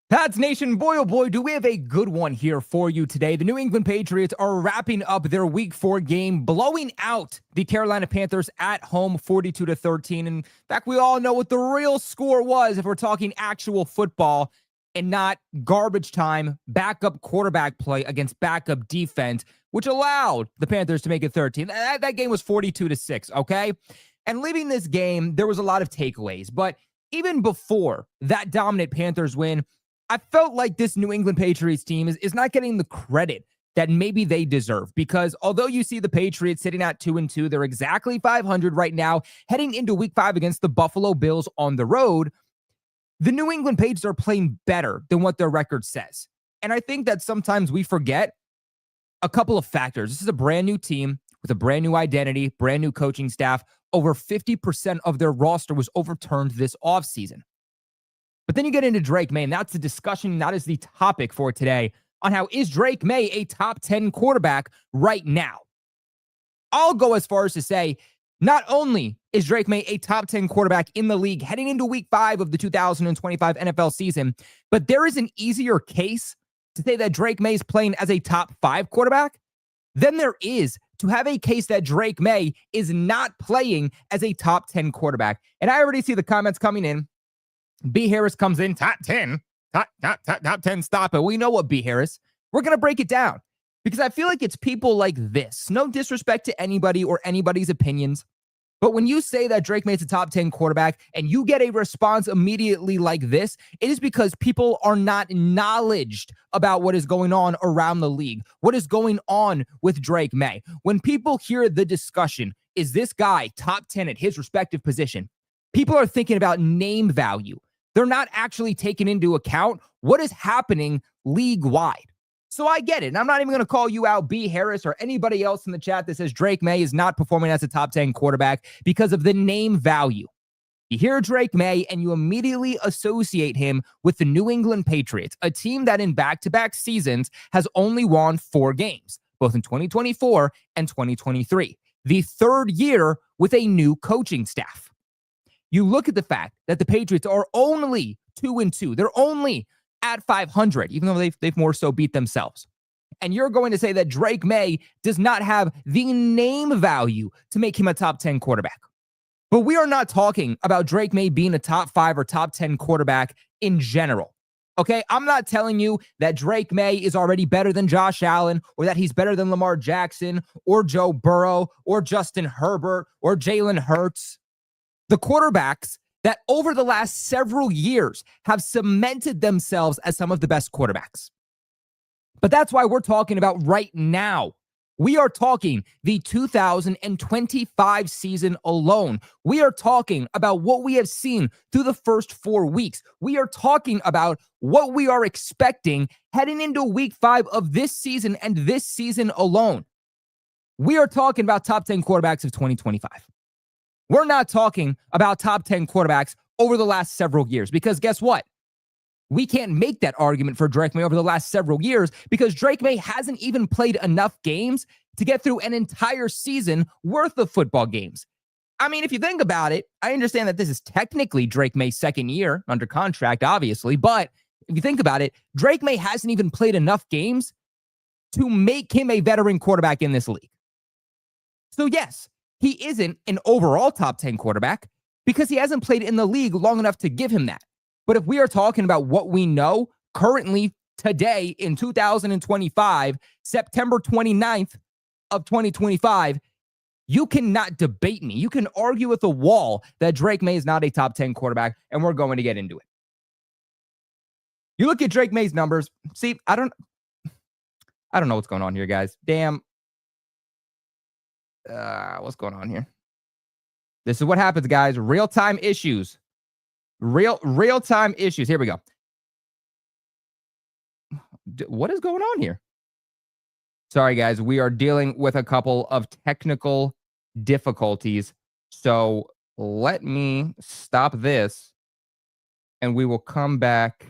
Pats Nation, boy, oh boy, do we have a good one here for you today. The New England Patriots are wrapping up their Week 4 game, blowing out the Carolina Panthers at home 42-13. In fact, we all know what the real score was if we're talking actual football and not garbage time backup quarterback play against backup defense, which allowed the Panthers to make it 13. That game was 42-6, okay? And leaving this game, there was a lot of takeaways. But even before that dominant Panthers win, I felt like this New England Patriots team is not getting the credit that maybe they deserve, because although you see the Patriots sitting at 2-2, they're exactly 500 right now, heading into Week 5 against the Buffalo Bills on the road. The New England Patriots are playing better than what their record says. And I think that sometimes we forget a couple of factors. This is a brand new team with a brand new identity, brand new coaching staff. Over 50% of their roster was overturned this offseason. But then you get into Drake Maye, and that's the discussion, that is the topic for today, on how is Drake Maye a top 10 quarterback right now. I'll go as far as to say, not only is Drake Maye a top 10 quarterback in the league heading into Week 5 of the 2025 NFL season, but there is an easier case to say that Drake Maye is playing as a top 5 quarterback than there is to have a case that Drake Maye is not playing as a top 10 quarterback. And I already see the comments coming in. B. Harris comes in, top 10, top 10, stop it. We know what B. Harris. We're going to break it down because I feel like it's people like this. No disrespect to anybody or anybody's opinions. But when you say that Drake Maye's a top 10 quarterback and you get a response immediately like this, it is because people are not knowledgeable about what is going on around the league, what is going on with Drake Maye. When people hear the discussion, is this guy top 10 at his respective position? People are thinking about name value. They're not actually taking into account what is happening league-wide. So I get it. And I'm not even going to call you out, B. Harris, or anybody else in the chat that says Drake Maye is not performing as a top 10 quarterback because of the name value. You hear Drake Maye and you immediately associate him with the New England Patriots, a team that in back-to-back seasons has only won 4 games, both in 2024 and 2023. The third year with a new coaching staff. You look at the fact that the Patriots are only 2-2. They're only at 500, even though they've more so beat themselves. And you're going to say that Drake Maye does not have the name value to make him a top 10 quarterback. But we are not talking about Drake Maye being a top 5 or top 10 quarterback in general. Okay, I'm not telling you that Drake Maye is already better than Josh Allen or that he's better than Lamar Jackson or Joe Burrow or Justin Herbert or Jalen Hurts. The quarterbacks that over the last several years have cemented themselves as some of the best quarterbacks. But that's why we're talking about right now. We are talking the 2025 season alone. We are talking about what we have seen through the first 4 weeks. We are talking about what we are expecting heading into Week 5 of this season and this season alone. We are talking about top 10 quarterbacks of 2025. We're not talking about top 10 quarterbacks over the last several years because guess what? We can't make that argument for Drake Maye over the last several years because Drake Maye hasn't even played enough games to get through an entire season worth of football games. I mean, if you think about it, I understand that this is technically Drake Maye's second year under contract, obviously, but if you think about it, Drake Maye hasn't even played enough games to make him a veteran quarterback in this league. So yes, he isn't an overall top 10 quarterback because he hasn't played in the league long enough to give him that. But if we are talking about what we know currently today in 2025, September 29th of 2025, you cannot debate me. You can argue with a wall that Drake Maye is not a top 10 quarterback, and we're going to get into it. You look at Drake Maye's numbers. See, I don't know what's going on here, guys. Damn. What's going on here? This is what happens, guys. Real-time issues. Real-time issues. Here we go. What is going on here? Sorry, guys. We are dealing with a couple of technical difficulties. So let me stop this and we will come back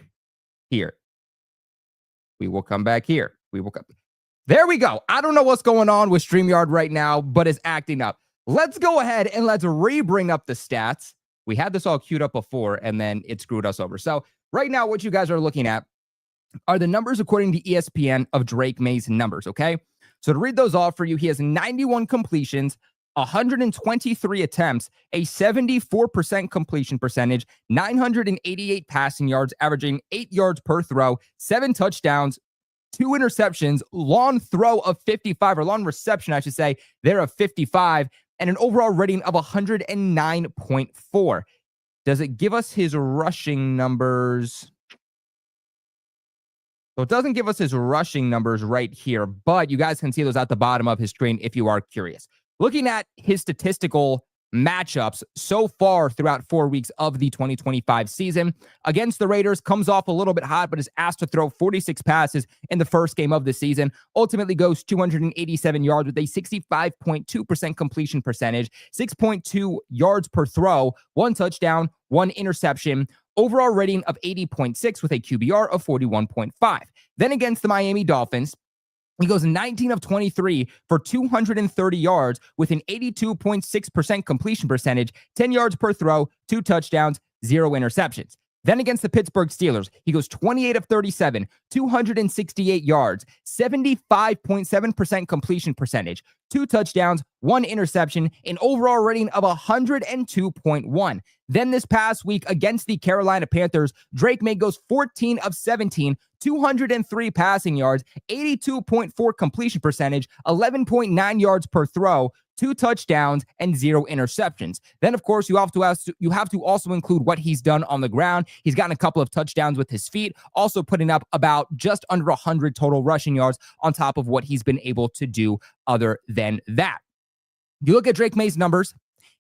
here. We will come back here. There we go. I don't know what's going on with StreamYard right now, but it's acting up. Let's go ahead and let's re-bring up the stats. We had this all queued up before, and then it screwed us over. So Right now, what you guys are looking at are the numbers according to ESPN of Drake Maye's numbers, okay? So to read those off for you, he has 91 completions, 123 attempts, a 74% completion percentage, 988 passing yards, averaging 8 yards per throw, 7 touchdowns, 2 interceptions, long throw of 55, or long reception, I should say, there of 55, and an overall rating of 109.4. Does it give us his rushing numbers? So it doesn't give us his rushing numbers right here, but you guys can see those at the bottom of his screen if you are curious. Looking at his statistical matchups so far throughout 4 weeks of the 2025 season, against the Raiders, comes off a little bit hot, but is asked to throw 46 passes in the first game of the season, ultimately goes 287 yards with a 65.2% completion percentage, 6.2 yards per throw, 1 touchdown, 1 interception, overall rating of 80.6 with a QBR of 41.5. Then against the Miami Dolphins, he goes 19 of 23 for 230 yards with an 82.6% completion percentage, 10 yards per throw, 2 touchdowns, 0 interceptions. Then against the Pittsburgh Steelers, he goes 28 of 37, 268 yards, 75.7% completion percentage, 2 touchdowns, 1 interception, an overall rating of 102.1. Then this past week against the Carolina Panthers, Drake Maye goes 14 of 17, 203 passing yards, 82.4 completion percentage, 11.9 yards per throw, 2 touchdowns, and 0 interceptions. Then, of course, you have to also include what he's done on the ground. He's gotten a couple of touchdowns with his feet, also putting up about just under 100 total rushing yards on top of what he's been able to do other than that. You look at Drake Maye's numbers.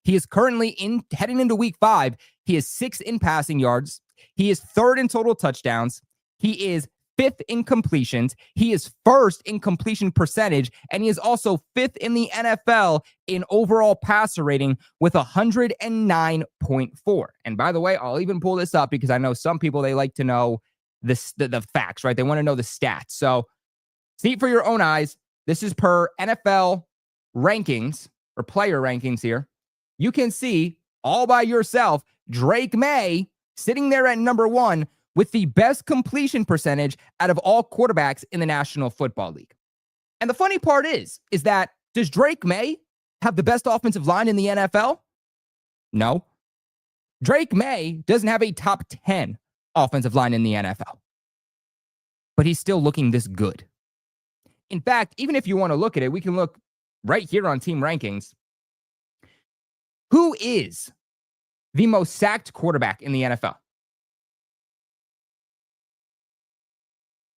He is currently heading into week 5. He is 6th in passing yards. He is 3rd in total touchdowns. He is 5th in completions. He is 1st in completion percentage, and he is also 5th in the NFL in overall passer rating with 109.4. And by the way, I'll even pull this up because I know some people, they like to know the facts, right? They want to know the stats. So see it for your own eyes. This is per NFL rankings or player rankings here. You can see all by yourself Drake Maye sitting there at number 1 with the best completion percentage out of all quarterbacks in the National Football League. And the funny part is that does Drake Maye have the best offensive line in the NFL? No. Drake Maye doesn't have a top 10 offensive line in the NFL. But he's still looking this good. In fact, even if you want to look at it, we can look right here on team rankings. Who is the most sacked quarterback in the NFL?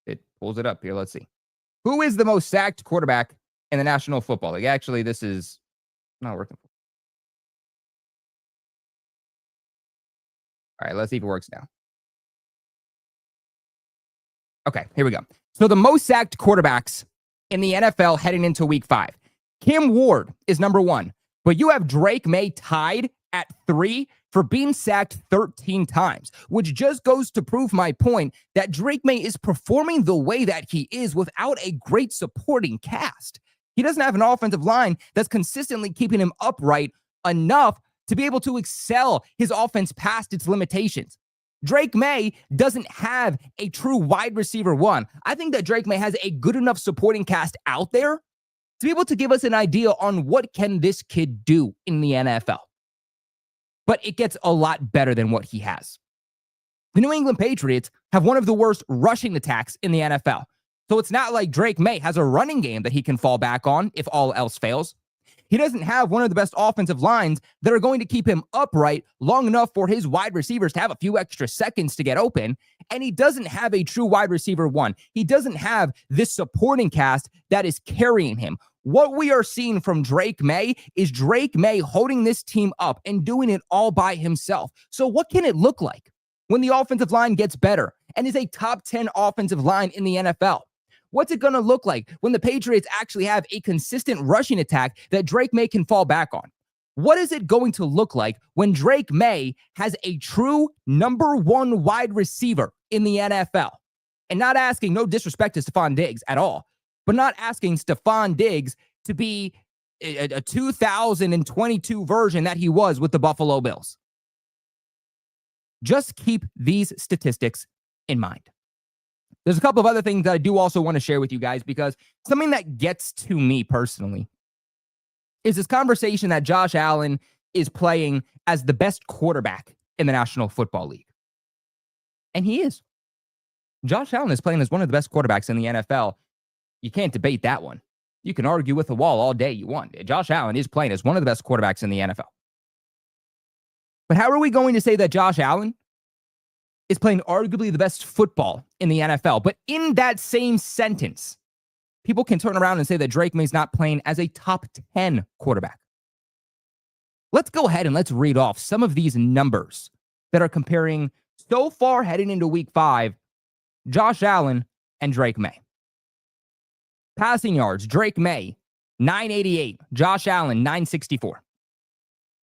It pulls it up here. Let's see. Who is the most sacked quarterback in the National Football League? Actually, this is not working. All right, let's see if it works now. Okay, here we go. So the most sacked quarterbacks in the NFL heading into week 5. Cam Ward is number 1, but you have Drake Maye tied at 3 for being sacked 13 times, which just goes to prove my point that Drake Maye is performing the way that he is without a great supporting cast. He doesn't have an offensive line that's consistently keeping him upright enough to be able to excel his offense past its limitations. Drake Maye doesn't have a true wide receiver 1. I think that Drake Maye has a good enough supporting cast out there to be able to give us an idea on what can this kid do in the NFL. But it gets a lot better than what he has. The New England Patriots have one of the worst rushing attacks in the NFL. So it's not like Drake Maye has a running game that he can fall back on if all else fails. He doesn't have one of the best offensive lines that are going to keep him upright long enough for his wide receivers to have a few extra seconds to get open. And he doesn't have a true wide receiver 1. He doesn't have this supporting cast that is carrying him. What we are seeing from Drake Maye is Drake Maye holding this team up and doing it all by himself. So what can it look like when the offensive line gets better and is a top 10 offensive line in the NFL? What's it going to look like when the Patriots actually have a consistent rushing attack that Drake Maye can fall back on? What is it going to look like when Drake Maye has a true number 1 wide receiver in the NFL? And not asking, no disrespect to Stephon Diggs at all, but not asking Stephon Diggs to be a 2022 version that he was with the Buffalo Bills. Just keep these statistics in mind. There's a couple of other things that I do also want to share with you guys, because something that gets to me personally is this conversation that Josh Allen is playing as the best quarterback in the National Football League. And he is. Josh Allen is playing as one of the best quarterbacks in the NFL. You can't debate that one. You can argue with the wall all day you want. Josh Allen is playing as one of the best quarterbacks in the NFL. But how are we going to say that Josh Allen is playing arguably the best football in the NFL? But in that same sentence, people can turn around and say that Drake Maye is not playing as a top 10 quarterback. Let's go ahead and let's read off some of these numbers that are comparing so far heading into week 5, Josh Allen and Drake Maye. Passing yards, Drake Maye, 988. Josh Allen, 964.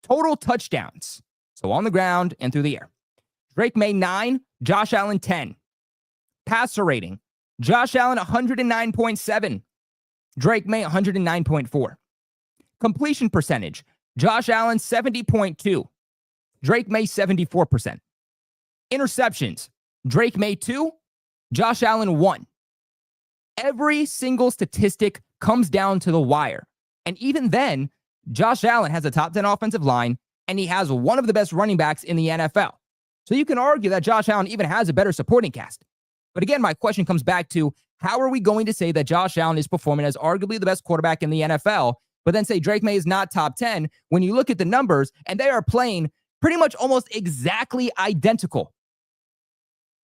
Total touchdowns, so on the ground and through the air. Drake Maye, 9. Josh Allen, 10. Passer rating, Josh Allen, 109.7. Drake Maye, 109.4. Completion percentage, Josh Allen, 70.2. Drake Maye, 74%. Interceptions, Drake Maye, 2. Josh Allen, 1. Every single statistic comes down to the wire. And even then, Josh Allen has a top 10 offensive line, and he has one of the best running backs in the NFL. So you can argue that Josh Allen even has a better supporting cast. But again, my question comes back to, how are we going to say that Josh Allen is performing as arguably the best quarterback in the NFL, but then say Drake Maye is not top 10 when you look at the numbers and they are playing pretty much almost exactly identical?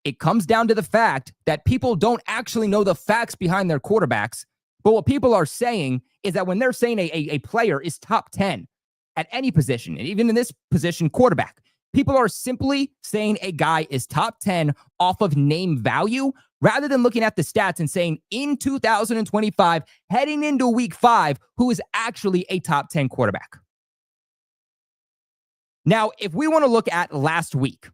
It comes down to the fact that people don't actually know the facts behind their quarterbacks. But what people are saying is that when they're saying a player is top 10 at any position, and even in this position, quarterback, people are simply saying a guy is top 10 off of name value, rather than looking at the stats and saying in 2025, heading into week 5, who is actually a top 10 quarterback. Now, if we want to look at last week,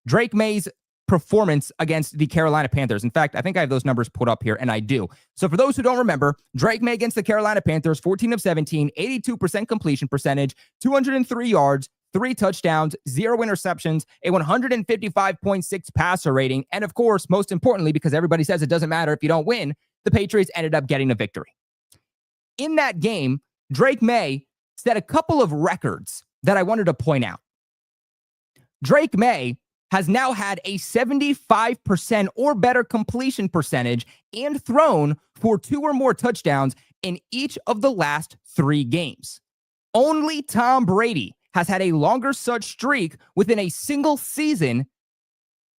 Drake Maye's performance against the Carolina Panthers. In fact, I think I have those numbers put up here, and I do. So for those who don't remember, Drake Maye against the Carolina Panthers, 14 of 17, 82% completion percentage, 203 yards, 3 touchdowns, 0 interceptions, a 155.6 passer rating. And of course, most importantly, because everybody says it doesn't matter if you don't win, the Patriots ended up getting a victory. In that game, Drake Maye set a couple of records that I wanted to point out. Drake Maye has now had a 75% or better completion percentage and thrown for 2 or more touchdowns in each of the last 3 games. Only Tom Brady has had a longer such streak within a single season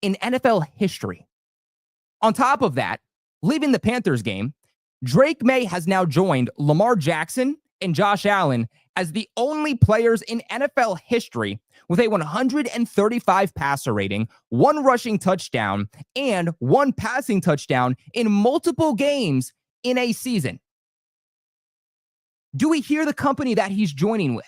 in NFL history. On top of that, leaving the Panthers game, Drake Maye has now joined Lamar Jackson and Josh Allen as the only players in NFL history with a 135 passer rating, 1 rushing touchdown, and 1 passing touchdown in multiple games in a season. Do we hear the company that he's joining with?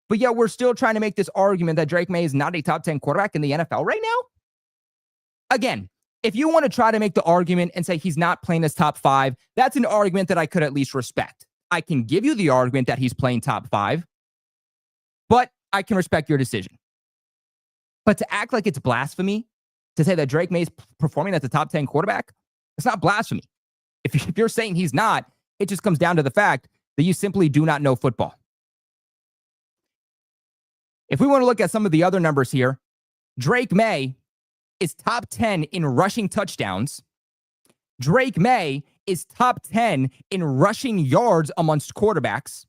But yet we're still trying to make this argument that Drake Maye is not a top 10 quarterback in the NFL right now? Again, if you want to try to make the argument and say he's not playing as top 5, that's an argument that I could at least respect. I can give you the argument that he's playing top 5, but I can respect your decision. But to act like it's blasphemy to say that Drake Maye is performing as a top 10 quarterback, it's not blasphemy. If you're saying he's not, it just comes down to the fact that you simply do not know football. If we want to look at some of the other numbers here, Drake Maye is top 10 in rushing touchdowns. Drake Maye is top 10 in rushing yards amongst quarterbacks.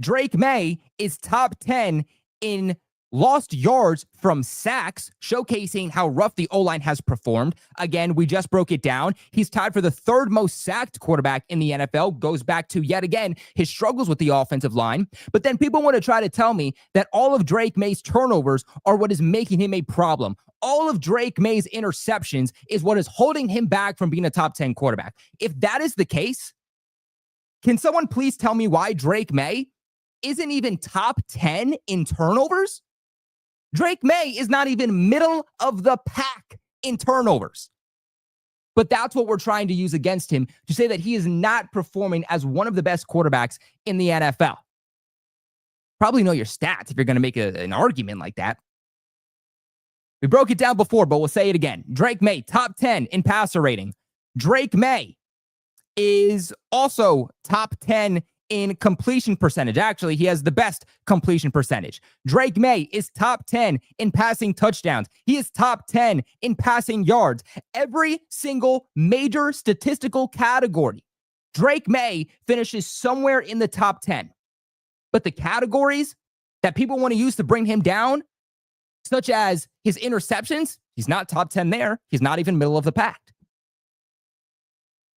Drake Maye is top 10 in lost yards from sacks, showcasing how rough the O-line has performed. Again, we just broke it down. He's tied for the 3rd most sacked quarterback in the NFL. Goes back to, yet again, his struggles with the offensive line. But then people want to try to tell me that all of Drake Maye's turnovers are what is making him a problem. All of Drake Maye's interceptions is what is holding him back from being a top 10 quarterback. If that is the case, can someone please tell me why Drake Maye isn't even top 10 in turnovers? Drake Maye is not even middle of the pack in turnovers. But that's what we're trying to use against him to say that he is not performing as one of the best quarterbacks in the NFL. Probably know your stats if you're going to make an argument like that. We broke it down before, but we'll say it again. Drake Maye, top 10 in passer rating. Drake Maye is also top 10 in completion percentage. Actually, he has the best completion percentage. Drake Maye is top 10 in passing touchdowns. He is top 10 in passing yards. Every single major statistical category, Drake Maye finishes somewhere in the top 10. But the categories that people want to use to bring him down, such as his interceptions, he's not top 10 there. He's not even middle of the pack.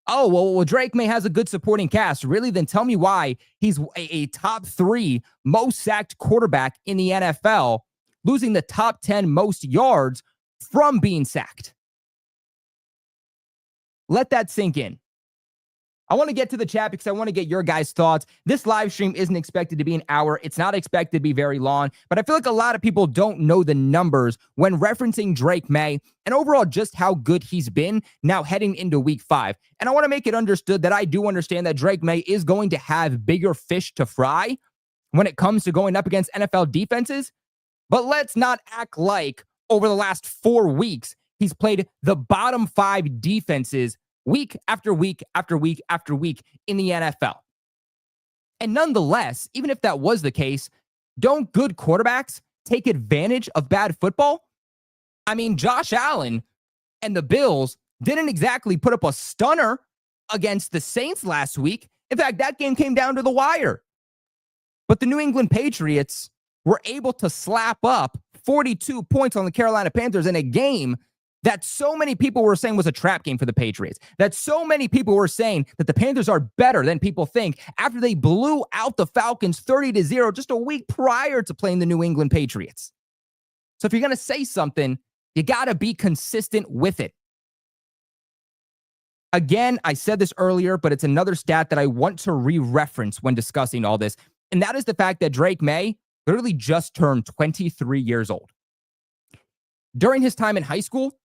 Oh, well, Drake Maye has a good supporting cast. Really? Then tell me why he's a top 3 most sacked quarterback in the NFL, losing the top 10 most yards from being sacked. Let that sink in. I want to get to the chat because I want to get your guys' thoughts. This live stream isn't expected to be an hour. It's not expected to be very long, but I feel like a lot of people don't know the numbers when referencing Drake Maye and overall just how good he's been now heading into week 5. And I want to make it understood that I do understand that Drake Maye is going to have bigger fish to fry when it comes to going up against NFL defenses. But let's not act like over the last 4 weeks, he's played the bottom 5 defenses week after week after week after week in the NFL. And nonetheless, even if that was the case, don't good quarterbacks take advantage of bad football? I mean, Josh Allen and the Bills didn't exactly put up a stunner against the Saints last week. In fact, that game came down to the wire. But the New England Patriots were able to slap up 42 points on the Carolina Panthers in a game that so many people were saying was a trap game for the Patriots, that so many people were saying that the Panthers are better than people think after they blew out the Falcons 30-0 just a week prior to playing the New England Patriots. So if you're going to say something, you got to be consistent with it. Again, I said this earlier, but it's another stat that I want to re-reference when discussing all this, and that is the fact that Drake Maye literally just turned 23 years old. During his time in high school,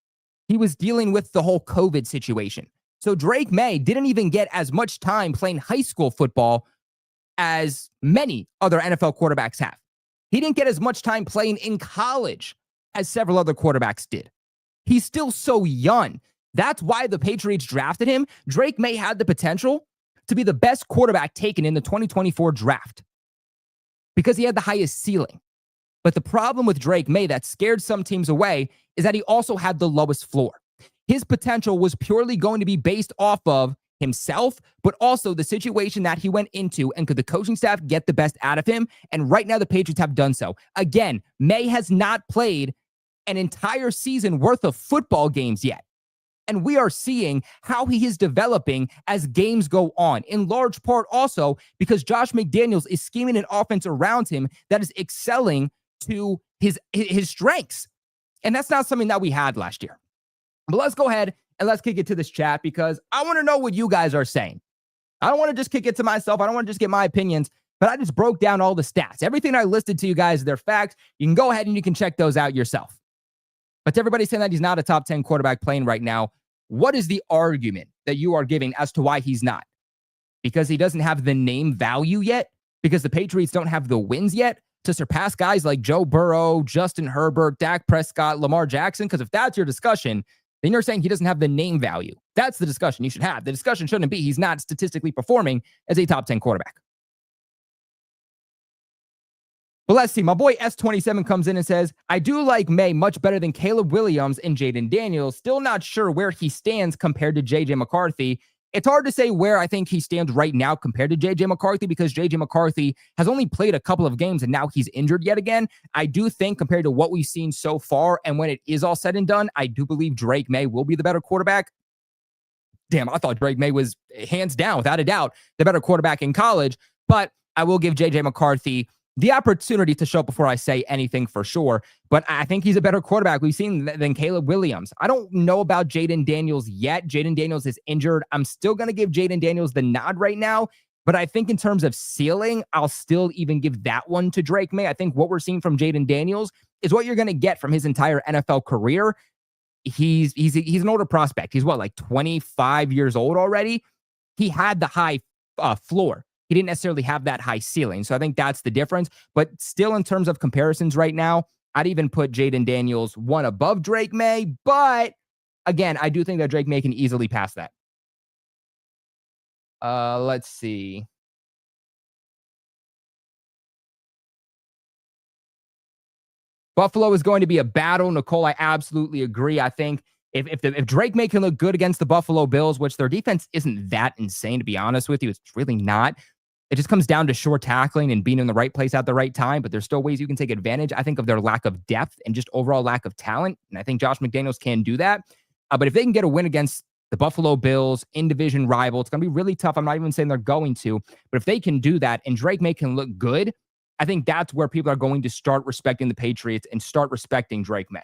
he was dealing with the whole COVID situation. So Drake Maye didn't even get as much time playing high school football as many other NFL quarterbacks have. He didn't get as much time playing in college as several other quarterbacks did. He's still so young. That's why the Patriots drafted him. Drake Maye had the potential to be the best quarterback taken in the 2024 draft because he had the highest ceiling. But the problem with Drake Maye that scared some teams away is that he also had the lowest floor. His potential was purely going to be based off of himself, but also the situation that he went into, and could the coaching staff get the best out of him? And right now the Patriots have done so. Again, Maye has not played an entire season worth of football games yet. And we are seeing how he is developing as games go on, in large part also because Josh McDaniels is scheming an offense around him that is excelling to his strengths. And that's not something that we had last year. But let's go ahead and let's kick it to this chat because I want to know what you guys are saying. I don't want to just kick it to myself. I don't want to just get my opinions, but I just broke down all the stats. Everything I listed to you guys, they're facts. You can go ahead and you can check those out yourself. But to everybody saying that he's not a top 10 quarterback playing right now, what is the argument that you are giving as to why he's not? Because he doesn't have the name value yet? Because the Patriots don't have the wins yet to surpass guys like Joe Burrow, Justin Herbert, Dak Prescott, Lamar Jackson? Because if that's your discussion, then you're saying he doesn't have the name value. That's the discussion you should have. The discussion shouldn't be he's not statistically performing as a top 10 quarterback. But let's see. My boy S27 comes in and says, I do like Maye much better than Caleb Williams and Jaden Daniels. Still not sure where he stands compared to J.J. McCarthy. It's hard to say where I think he stands right now compared to J.J. McCarthy because J.J. McCarthy has only played a couple of games and now he's injured yet again. I do think compared to what we've seen so far and when it is all said and done, I do believe Drake Maye will be the better quarterback. Damn, I thought Drake Maye was hands down, without a doubt, the better quarterback in college. But I will give J.J. McCarthy the opportunity to show up before I say anything for sure. But I think he's a better quarterback we've seen than Caleb Williams. I don't know about Jaden Daniels yet. Jaden Daniels is injured. I'm still going to give Jaden Daniels the nod right now. But I think in terms of ceiling, I'll still even give that one to Drake Maye. I think what we're seeing from Jaden Daniels is what you're going to get from his entire NFL career. He's an older prospect. He's what, like 25 years old already? He had the high floor. He didn't necessarily have that high ceiling. So I think that's the difference. But still, in terms of comparisons right now, I'd even put Jaden Daniels one above Drake Maye, but again, I do think that Drake Maye can easily pass that. Let's see. Buffalo is going to be a battle. Nicole, I absolutely agree. I think if Drake Maye can look good against the Buffalo Bills, which their defense isn't that insane, to be honest with you, it's really not. It just comes down to short tackling and being in the right place at the right time, but there's still ways you can take advantage, I think, of their lack of depth and just overall lack of talent, and I think Josh McDaniels can do that. But if they can get a win against the Buffalo Bills, in-division rival, it's going to be really tough. I'm not even saying they're going to, but if they can do that and Drake Maye can look good, I think that's where people are going to start respecting the Patriots and start respecting Drake Maye.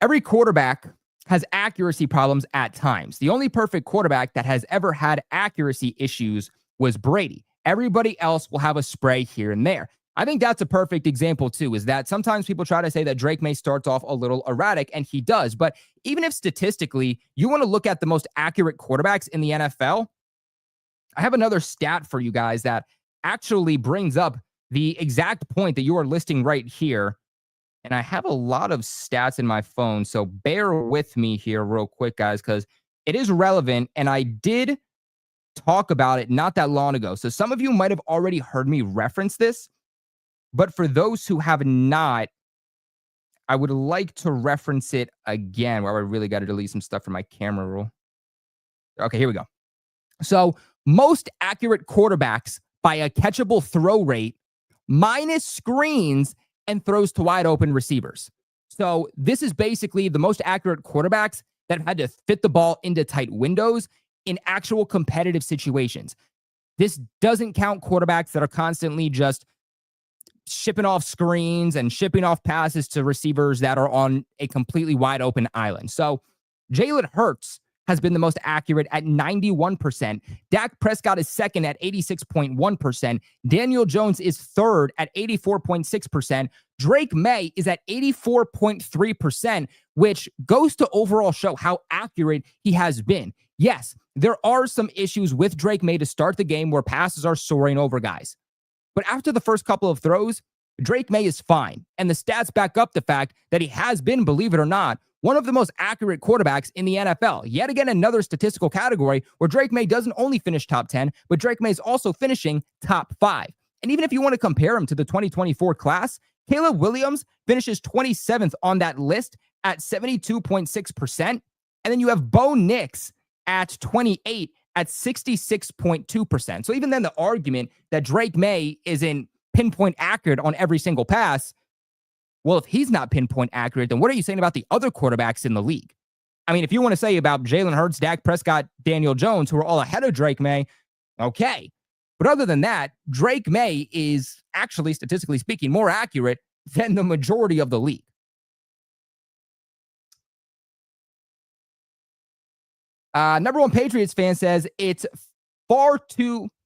Every quarterback has accuracy problems at times. The only perfect quarterback that has ever had accuracy issues was Brady. Everybody else will have a spray here and there. I think that's a perfect example, too, is that sometimes people try to say that Drake Maye starts off a little erratic, and he does. But even if statistically you want to look at the most accurate quarterbacks in the NFL, I have another stat for you guys that actually brings up the exact point that you are listing right here. And I have a lot of stats in my phone, so bear with me here real quick, guys, because it is relevant, and I did talk about it not that long ago. So some of you might have already heard me reference this, but for those who have not, I would like to reference it again. Well, I really got to delete some stuff from my camera roll. Okay, here we go. So most accurate quarterbacks by a catchable throw rate minus screens and throws to wide open receivers. So this is basically the most accurate quarterbacks that have had to fit the ball into tight windows in actual competitive situations. This doesn't count quarterbacks that are constantly just shipping off screens and shipping off passes to receivers that are on a completely wide open island. So Jalen Hurts has been the most accurate at 91%. Dak Prescott is second at 86.1%. Daniel Jones is third at 84.6%. Drake Maye is at 84.3%, which goes to overall show how accurate he has been. Yes, there are some issues with Drake Maye to start the game where passes are soaring over guys. But after the first couple of throws, Drake Maye is fine. And the stats back up the fact that he has been, believe it or not, one of the most accurate quarterbacks in the NFL. Yet again, another statistical category where Drake Maye doesn't only finish top 10, but Drake Maye is also finishing top 5. And even if you want to compare him to the 2024 class, Caleb Williams finishes 27th on that list at 72.6%. And then you have Bo Nix at 28 at 66.2%. So even then, the argument that Drake Maye isn't pinpoint accurate on every single pass, well, if he's not pinpoint accurate, then what are you saying about the other quarterbacks in the league? I mean, if you want to say about Jalen Hurts, Dak Prescott, Daniel Jones, who are all ahead of Drake Maye, okay. But other than that, Drake Maye is actually, statistically speaking, more accurate than the majority of the league. Number one Patriots fan says it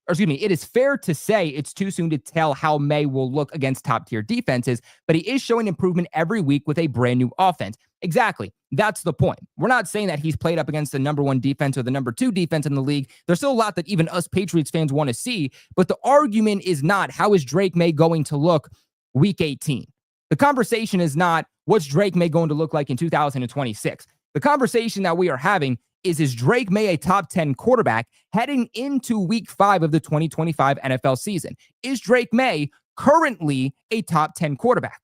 is fair to say it's too soon to tell how Maye will look against top-tier defenses, but he is showing improvement every week with a brand new offense. Exactly. That's the point. We're not saying that he's played up against the number one defense or the number two defense in the league. There's still a lot that even us Patriots fans want to see, but the argument is not how is Drake Maye going to look week 18. The conversation is not what's Drake Maye going to look like in 2026. The conversation that we are having is Drake Maye a top 10 quarterback heading into week 5 of the 2025 NFL season? Is Drake Maye currently a top 10 quarterback?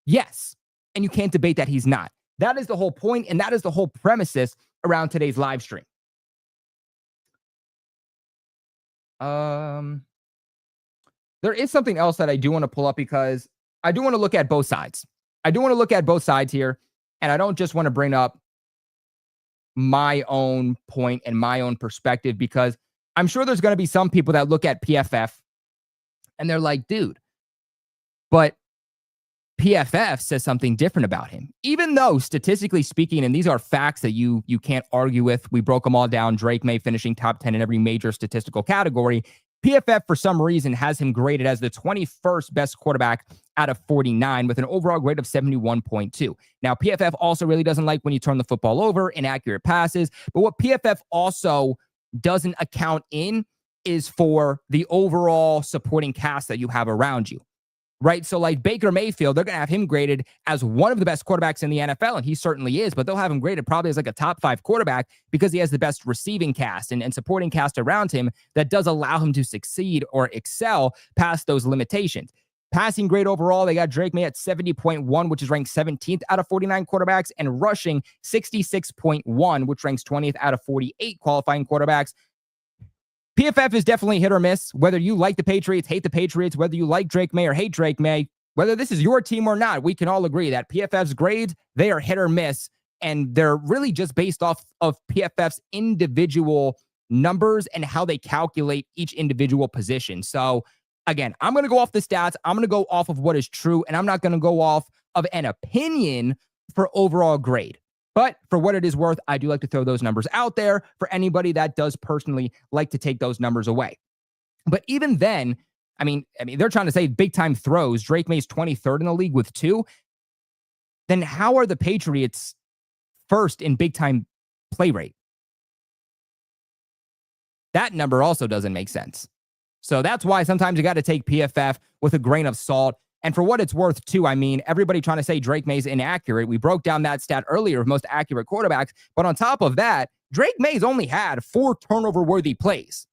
Yes. And you can't debate that he's not. That is the whole point, and that is the whole premises around today's live stream. There is something else that I do want to pull up because I do want to look at both sides. I do want to look at both sides here, and I don't just want to bring up my own point and my own perspective, because I'm sure there's going to be some people that look at PFF and they're like, dude, but PFF says something different about him. Even though statistically speaking, and these are facts that you can't argue with, we broke them all down, Drake Maye finishing top 10 in every major statistical category. PFF, for some reason, has him graded as the 21st best quarterback out of 49 with an overall grade of 71.2. Now, PFF also really doesn't like when you turn the football over, inaccurate passes. But what PFF also doesn't account in is for the overall supporting cast that you have around you. right? So like Baker Mayfield, they're going to have him graded as one of the best quarterbacks in the NFL, and he certainly is, but they'll have him graded probably as like a top 5 quarterback because he has the best receiving cast and supporting cast around him that does allow him to succeed or excel past those limitations. Passing grade overall, they got Drake Maye at 70.1, which is ranked 17th out of 49 quarterbacks, and rushing 66.1, which ranks 20th out of 48 qualifying quarterbacks. PFF is definitely hit or miss. Whether you like the Patriots, hate the Patriots, whether you like Drake Maye or hate Drake Maye, whether this is your team or not, we can all agree that PFF's grades, they are hit or miss, and they're really just based off of PFF's individual numbers and how they calculate each individual position. So again, I'm going to go off the stats. I'm going to go off of what is true, and I'm not going to go off of an opinion for overall grade. But for what it is worth, I do like to throw those numbers out there for anybody that does personally like to take those numbers away. But even then, I mean, they're trying to say big time throws. Drake Maye's 23rd in the league with 2. Then how are the Patriots first in big time play rate? That number also doesn't make sense. So that's why sometimes you got to take PFF with a grain of salt. And for what it's worth, too, I mean, everybody trying to say Drake Maye's inaccurate. We broke down that stat earlier of most accurate quarterbacks. But on top of that, Drake Maye's only had 4 turnover-worthy plays.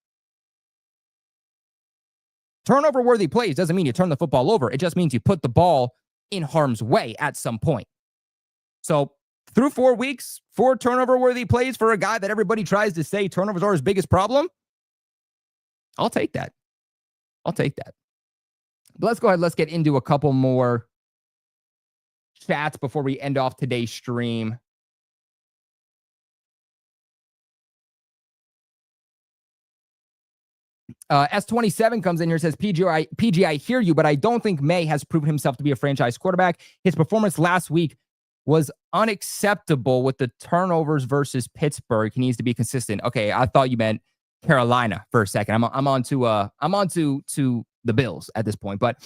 Turnover-worthy plays doesn't mean you turn the football over. It just means you put the ball in harm's way at some point. So through 4 weeks, 4 turnover-worthy plays for a guy that everybody tries to say turnovers are his biggest problem, I'll take that. I'll take that. But let's go ahead. Let's get into a couple more chats before we end off today's stream. S27 comes in here and says, PG, I hear you, but I don't think Maye has proven himself to be a franchise quarterback. His performance last week was unacceptable with the turnovers versus Pittsburgh. He needs to be consistent. Okay, I thought you meant Carolina for a second. I'm on to the Bills at this point. But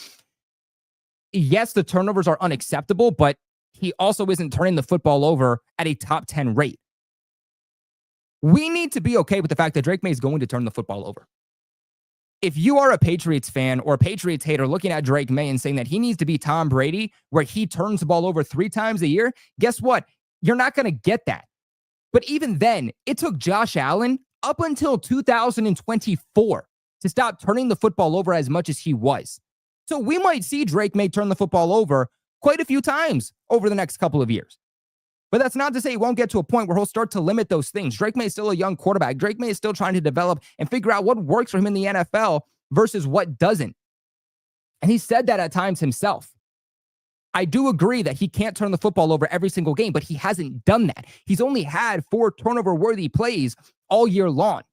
yes, the turnovers are unacceptable, but he also isn't turning the football over at a top 10 rate. We need to be okay with the fact that Drake Maye is going to turn the football over. If you are a Patriots fan or a Patriots hater looking at Drake Maye and saying that he needs to be Tom Brady, where he turns the ball over 3 times a year, guess what? You're not going to get that. But even then, it took Josh Allen up until 2024 to stop turning the football over as much as he was. So we might see Drake Maye turn the football over quite a few times over the next couple of years. But that's not to say he won't get to a point where he'll start to limit those things. Drake Maye is still a young quarterback. Drake Maye is still trying to develop and figure out what works for him in the NFL versus what doesn't. And he said that at times himself. I do agree that he can't turn the football over every single game, but he hasn't done that. He's only had 4 turnover-worthy plays all year long.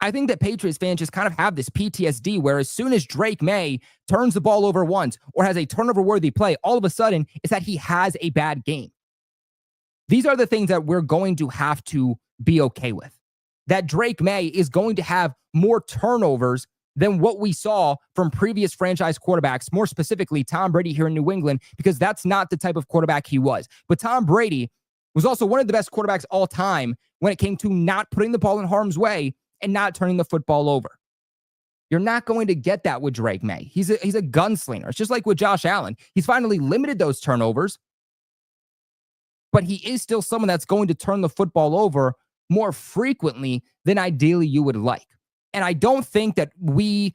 I think that Patriots fans just kind of have this PTSD where as soon as Drake Maye turns the ball over once or has a turnover-worthy play, all of a sudden it's that he has a bad game. These are the things that we're going to have to be okay with. That Drake Maye is going to have more turnovers than what we saw from previous franchise quarterbacks, more specifically Tom Brady here in New England, because that's not the type of quarterback he was. But Tom Brady was also one of the best quarterbacks all time when it came to not putting the ball in harm's way and not turning the football over. You're not going to get that with Drake Maye. He's a gunslinger. It's just like with Josh Allen. He's finally limited those turnovers, but he is still someone that's going to turn the football over more frequently than ideally you would like. And I don't think that we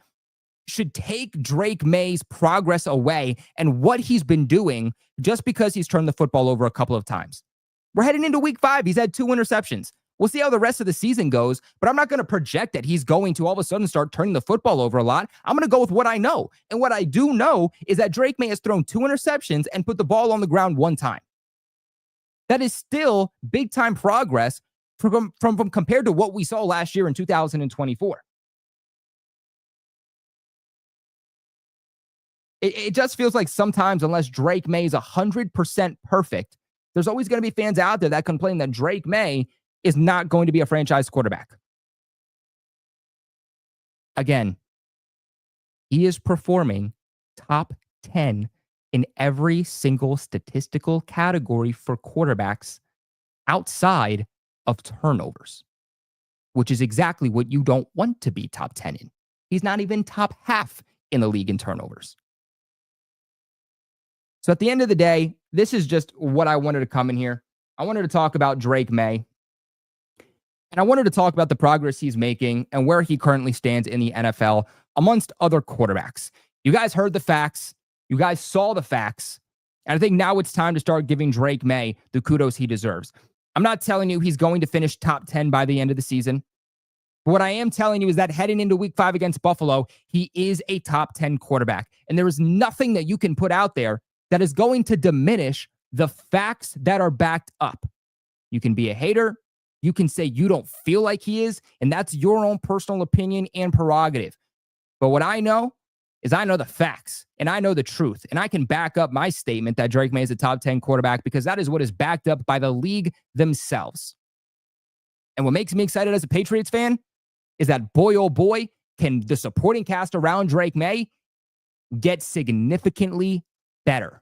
should take Drake Maye's progress away and what he's been doing just because he's turned the football over a couple of times. We're heading into week 5. He's had 2 interceptions. We'll see how the rest of the season goes, but I'm not going to project that he's going to all of a sudden start turning the football over a lot. I'm going to go with what I know. And what I do know is that Drake Maye has thrown 2 interceptions and put the ball on the ground 1 time. That is still big time progress from compared to what we saw last year in 2024. It just feels like sometimes, unless Drake Maye is 100% perfect, there's always going to be fans out there that complain that Drake Maye is not going to be a franchise quarterback. Again, he is performing top 10 in every single statistical category for quarterbacks outside of turnovers, which is exactly what you don't want to be top 10 in. He's not even top half in the league in turnovers. So at the end of the day, this is just what I wanted to come in here. I wanted to talk about Drake Maye. And I wanted to talk about the progress he's making and where he currently stands in the NFL amongst other quarterbacks. You guys heard the facts. You guys saw the facts. And I think now it's time to start giving Drake Maye the kudos he deserves. I'm not telling you he's going to finish top 10 by the end of the season. But what I am telling you is that heading into week 5 against Buffalo, he is a top 10 quarterback. And there is nothing that you can put out there that is going to diminish the facts that are backed up. You can be a hater. You can say you don't feel like he is, and that's your own personal opinion and prerogative. But what I know is I know the facts, and I know the truth, and I can back up my statement that Drake Maye is a top 10 quarterback because that is what is backed up by the league themselves. And what makes me excited as a Patriots fan is that boy, oh boy, can the supporting cast around Drake Maye get significantly better.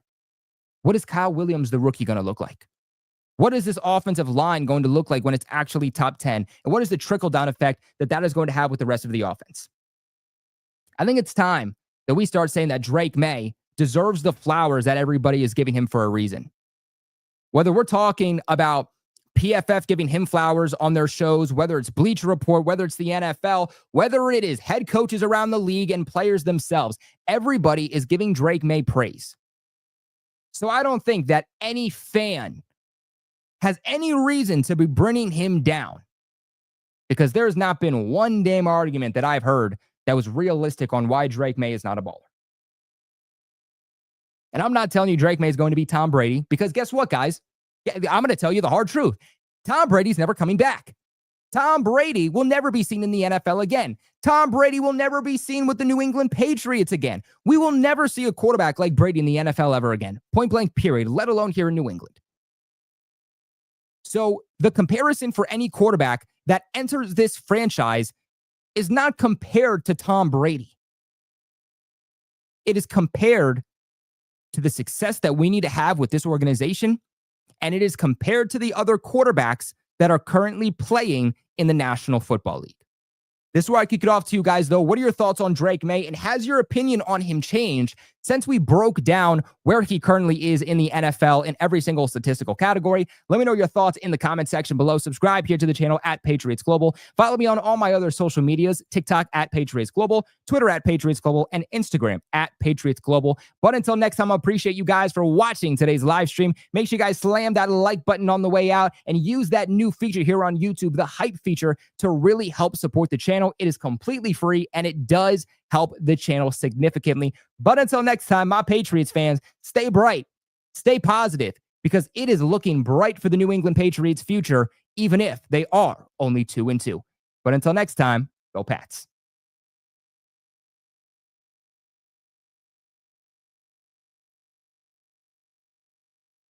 What is Kyle Williams, the rookie, going to look like? What is this offensive line going to look like when it's actually top 10? And what is the trickle-down effect that is going to have with the rest of the offense? I think it's time that we start saying that Drake Maye deserves the flowers that everybody is giving him for a reason. Whether we're talking about PFF giving him flowers on their shows, whether it's Bleacher Report, whether it's the NFL, whether it is head coaches around the league and players themselves, everybody is giving Drake Maye praise. So I don't think that any fan has any reason to be bringing him down, because there's not been one damn argument that I've heard that was realistic on why Drake Maye is not a baller. And I'm not telling you Drake Maye is going to be Tom Brady, because guess what, guys? I'm going to tell you the hard truth. Tom Brady's never coming back. Tom Brady will never be seen in the NFL again. Tom Brady will never be seen with the New England Patriots again. We will never see a quarterback like Brady in the NFL ever again. Point blank, period, let alone here in New England. So the comparison for any quarterback that enters this franchise is not compared to Tom Brady. It is compared to the success that we need to have with this organization, and it is compared to the other quarterbacks that are currently playing in the National Football League. This is where I kick it off to you guys, though. What are your thoughts on Drake Maye, and has your opinion on him changed since we broke down where he currently is in the NFL in every single statistical category? Let me know your thoughts in the comment section below. Subscribe here to the channel at Patriots Global. Follow me on all my other social medias, TikTok at Patriots Global, Twitter at Patriots Global, and Instagram at Patriots Global. But until next time, I appreciate you guys for watching today's live stream. Make sure you guys slam that like button on the way out and use that new feature here on YouTube, the hype feature, to really help support the channel. It is completely free, and it does help the channel significantly. But until next time, my Patriots fans, stay bright, stay positive, because it is looking bright for the New England Patriots future, even if they are only 2-2. But until next time, go Pats.